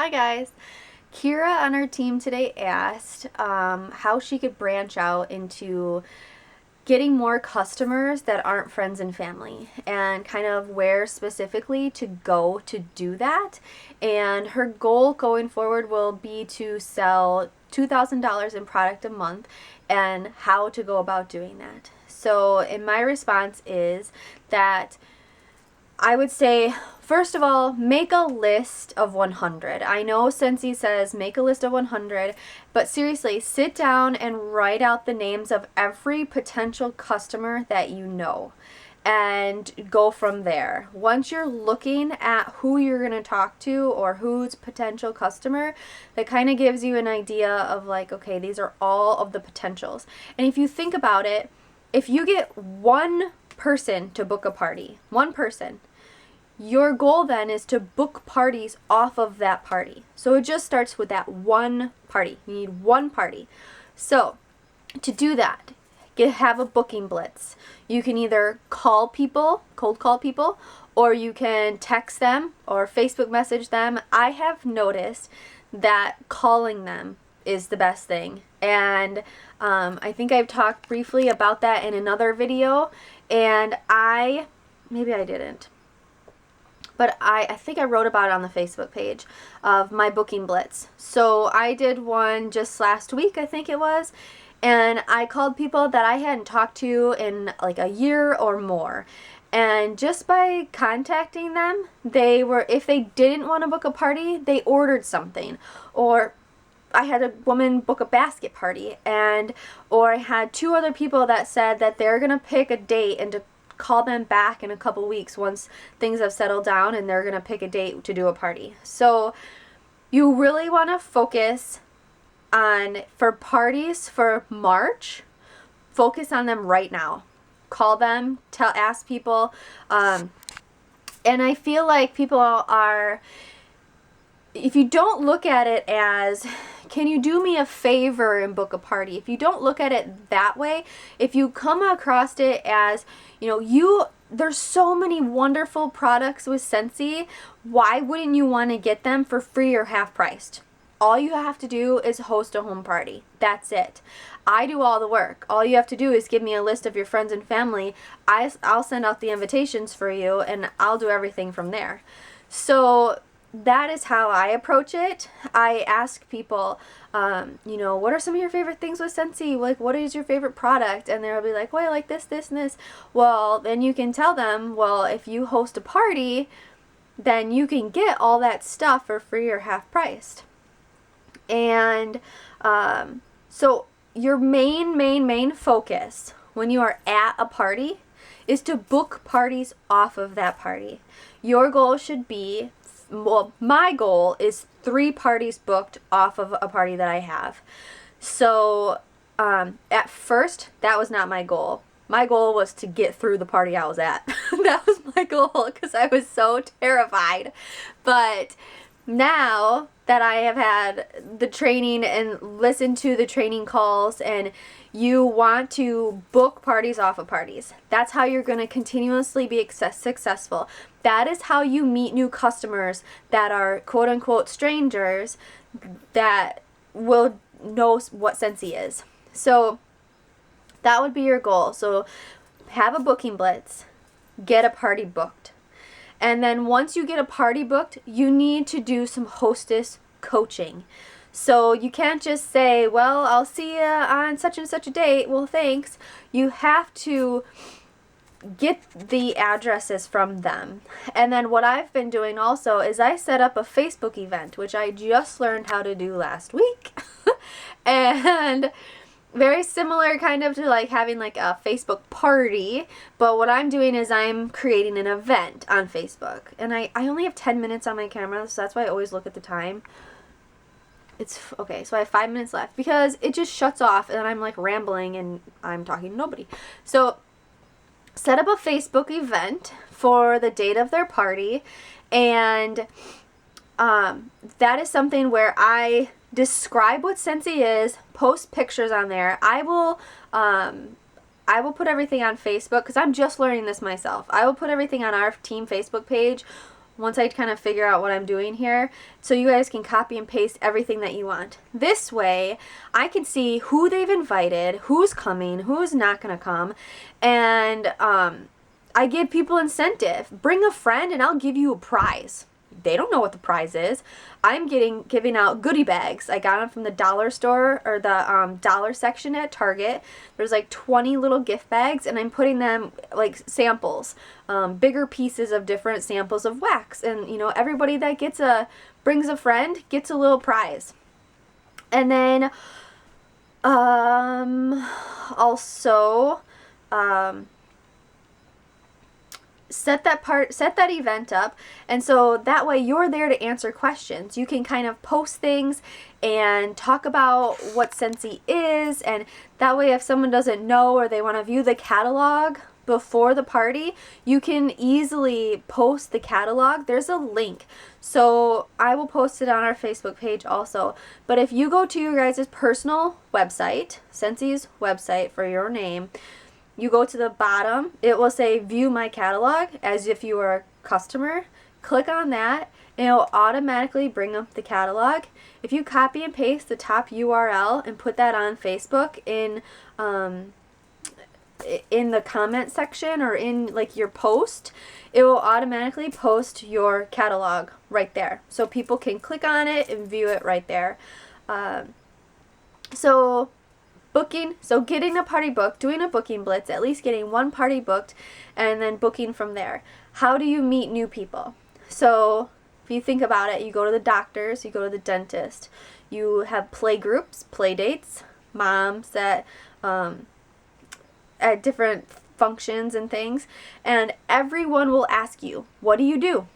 Hi guys. Kira on our team today asked how she could branch out into getting more customers that aren't friends and family, and kind of where specifically to go to do that. And her goal going forward will be to sell $2,000 in product a month, and how to go about doing that. So, in my response is that I would say, first of all, make a list of 100. I know Scentsy says make a list of 100, but seriously, sit down and write out the names of every potential customer that you know and go from there. Once you're looking at who you're going to talk to or who's potential customer, that kind of gives you an idea of like, okay, these are all of the potentials. And if you think about it, if you get one person to book a party, one person, your goal then is to book parties off of that party. So it just starts with that one party. You need one party. So to do that, have a booking blitz. You can either call people, cold call people, or you can text them or Facebook message them. I have noticed that calling them is the best thing. And I think I've talked briefly about that in another video, and maybe I didn't. But I think I wrote about it on the Facebook page of my booking blitz. So I did one just last week, I think it was, and I called people that I hadn't talked to in like a year or more. And just by contacting them, if they didn't want to book a party, they ordered something. Or I had a woman book a basket party, or I had two other people that said that they're going to pick a date and to call them back in a couple weeks once things have settled down, and they're going to pick a date to do a party. So you really want to focus on, for parties for March, focus on them right now. Call them, ask people. And I feel like people are, if you don't look at it as, can you do me a favor and book a party? If you don't look at it that way, if you come across it as, there's so many wonderful products with Scentsy, why wouldn't you want to get them for free or half priced? All you have to do is host a home party. That's it. I do all the work. All you have to do is give me a list of your friends and family. I'll send out the invitations for you, and I'll do everything from there. So that is how I approach it. I ask people, what are some of your favorite things with Scentsy? Like, what is your favorite product? And they'll be like, well, I like this, this, and this. Well, then you can tell them, well, if you host a party, then you can get all that stuff for free or half priced. And so your main focus when you are at a party is to book parties off of that party. Your goal should be, well, my goal is 3 parties booked off of a party that I have. So at first, that was not my goal. My goal was to get through the party I was at. That was my goal because I was so terrified. But now that I have had the training and listened to the training calls, and you want to book parties off of parties, that's how you're going to continuously be successful. That is how you meet new customers that are quote-unquote strangers that will know what Scentsy is. So that would be your goal. So have a booking blitz, get a party booked. And then once you get a party booked, you need to do some hostess coaching. So you can't just say, well, I'll see you on such and such a date. Well, thanks. You have to get the addresses from them. And then what I've been doing also is I set up a Facebook event, which I just learned how to do last week. And very similar kind of to like having like a Facebook party, but what I'm doing is I'm creating an event on Facebook. And I only have 10 minutes on my camera, so that's why I always look at the time. It's okay, so I have 5 minutes left because it just shuts off and I'm like rambling and I'm talking to nobody. So set up a Facebook event for the date of their party, and that is something where I describe what Scentsy is, post pictures on there. I will put everything on Facebook because I'm just learning this myself. I will put everything on our team Facebook page once I kind of figure out what I'm doing here, so you guys can copy and paste everything that you want. This way, I can see who they've invited, who's coming, who's not going to come, and I give people incentive. Bring a friend and I'll give you a prize. They don't know what the prize is. I'm giving out goodie bags. I got them from the dollar store, or the dollar section at Target. There's like 20 little gift bags, and I'm putting them like samples, bigger pieces of different samples of wax. And you know, everybody that brings a friend gets a little prize. And then also set that event up, and so that way you're there to answer questions. You can kind of post things and talk about what Scentsy is, and that way if someone doesn't know or they want to view the catalog before the party, you can easily post the catalog. There's a link, so I will post it on our Facebook page also. But if you go to your guys' personal website, Scentsy's website for your name, you go to the bottom, it will say view my catalog as if you were a customer. Click on that and it will automatically bring up the catalog. If you copy and paste the top URL and put that on Facebook in the comment section or in like your post, it will automatically post your catalog right there. So people can click on it and view it right there. So getting a party booked, doing a booking blitz, at least getting one party booked, and then booking from there. How do you meet new people? So if you think about it, you go to the doctors, you go to the dentist, you have play groups, play dates, moms at different functions and things, and everyone will ask you, what do you do?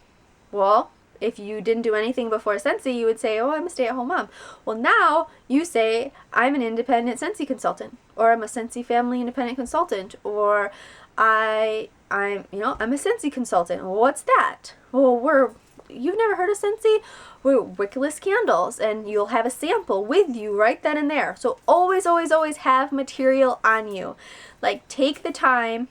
Well, if you didn't do anything before Scentsy, you would say, oh, I'm a stay-at-home mom. Well, now you say, I'm an independent Scentsy consultant, or I'm a Scentsy family independent consultant, or I'm a Scentsy consultant. Well, what's that? Well, you've never heard of Scentsy? We're wickless candles, and you'll have a sample with you right then and there. So always, always, always have material on you. Like, take the time,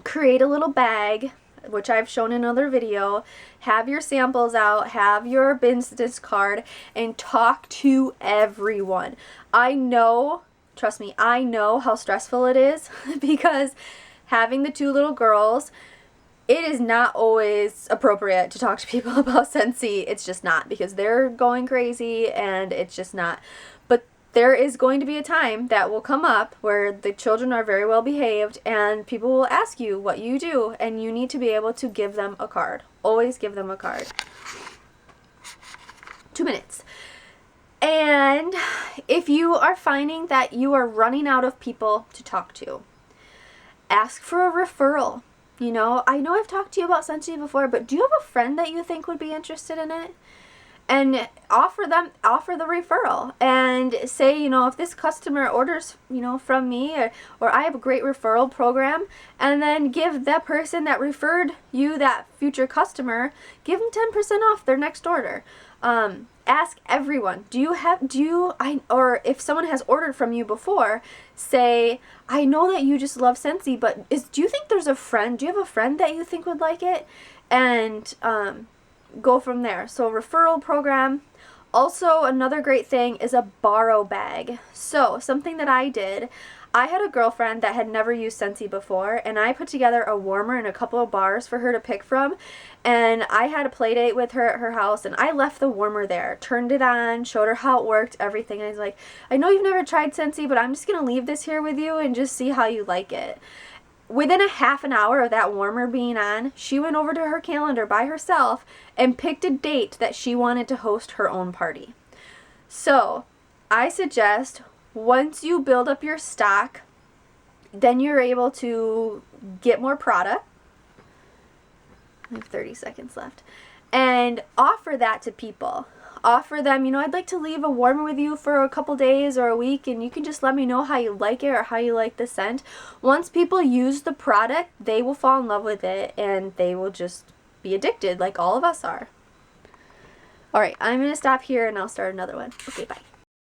create a little bag, which I've shown in another video, have your samples out, have your business card, and talk to everyone. I know, trust me, I know how stressful it is because having the two little girls, it is not always appropriate to talk to people about Scentsy. It's just not, because they're going crazy and it's just not. But there is going to be a time that will come up where the children are very well behaved and people will ask you what you do, and you need to be able to give them a card. Always give them a card. 2 minutes. And if you are finding that you are running out of people to talk to, ask for a referral. You know, I know I've talked to you about Scentsy before, but do you have a friend that you think would be interested in it? And offer the referral, and say, you know, if this customer orders, you know, from me, or I have a great referral program, and then give that person that referred you, that future customer, give them 10% off their next order. Ask everyone, or if someone has ordered from you before, say, I know that you just love Scentsy, but do you think there's a friend? Do you have a friend that you think would like it? And go from there. So referral program. Also, another great thing is a borrow bag. So something that I did, I had a girlfriend that had never used Scentsy before, and I put together a warmer and a couple of bars for her to pick from, and I had a play date with her at her house, and I left the warmer there, turned it on, showed her how it worked, everything. I was like, I know you've never tried Scentsy, but I'm just gonna leave this here with you and just see how you like it. Within a half an hour of that warmer being on, she went over to her calendar by herself and picked a date that she wanted to host her own party. So I suggest, once you build up your stock, then you're able to get more product. I have 30 seconds left. And offer that to people. Offer them, you know, I'd like to leave a warmer with you for a couple days or a week, and you can just let me know how you like it or how you like the scent. Once people use the product, they will fall in love with it, and they will just be addicted like all of us are. Alright, I'm going to stop here and I'll start another one. Okay, bye.